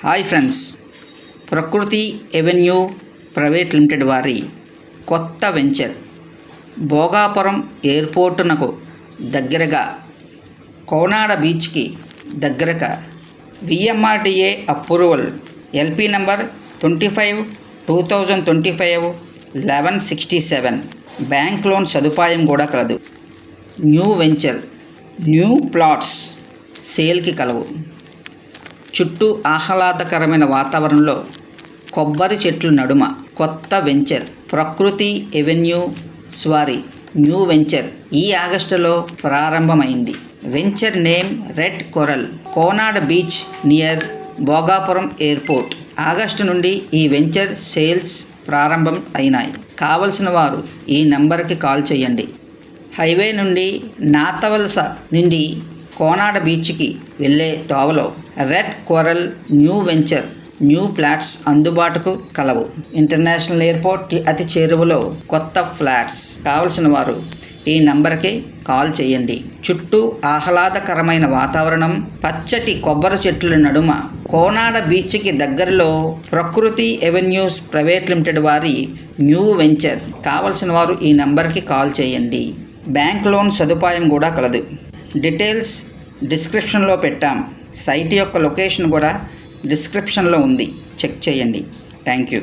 Hi friends, Prakruti avenue private limited వారి కొత్త venture Bhogapuram ఎయిర్పోర్టునకు దగ్గరగా కోనాడ బీచ్కి దగ్గరగా VMRDA approval LP number 25/2025 1167 bank loan సదుపాయం కూడా కలదు. న్యూ వెంచర్, న్యూ ప్లాట్స్ సేల్కి కలవు. చుట్టూ ఆహ్లాదకరమైన వాతావరణంలో కొబ్బరి చెట్ల నడుమ కొత్త వెంచర్ ప్రకృతి ఎవెన్యూ వారి న్యూ వెంచర్ ఈ ఆగస్టులో ప్రారంభమైంది. Venture name red coral, Konada beach near Bhogapuram airport. August నుండి ఈ వెంచర్ సేల్స్ ప్రారంభం అయినాయి. కావలసిన వారు ఈ నంబర్కి కాల్ చేయండి. హైవే నుండి నాతవలస నుండి కోనాడ బీచ్కి వెళ్ళే తోవలో red coral new venture new flats అందుబాటుకు కలవు. ఇంటర్నేషనల్ ఎయిర్పోర్ట్ అతి చేరువలో కొత్త ఫ్లాట్స్. కావలసిన వారు ఈ నంబర్కి కాల్ చేయండి. చుట్టూ ఆహ్లాదకరమైన వాతావరణం, పచ్చటి కొబ్బరి చెట్ల నడుమ కోనాడ బీచ్కి దగ్గరలో ప్రకృతి ఎవెన్యూస్ ప్రైవేట్ లిమిటెడ్ వారి న్యూ వెంచర్. కావలసిన వారు ఈ నంబర్కి కాల్ చేయండి. బ్యాంక్ లోన్ సదుపాయం కూడా కలదు. డీటెయిల్స్ డిస్క్రిప్షన్లో పెట్టాం. సైట్ యొక్క లొకేషన్ కూడా డిస్క్రిప్షన్లో ఉంది, చెక్ చేయండి. Thank you.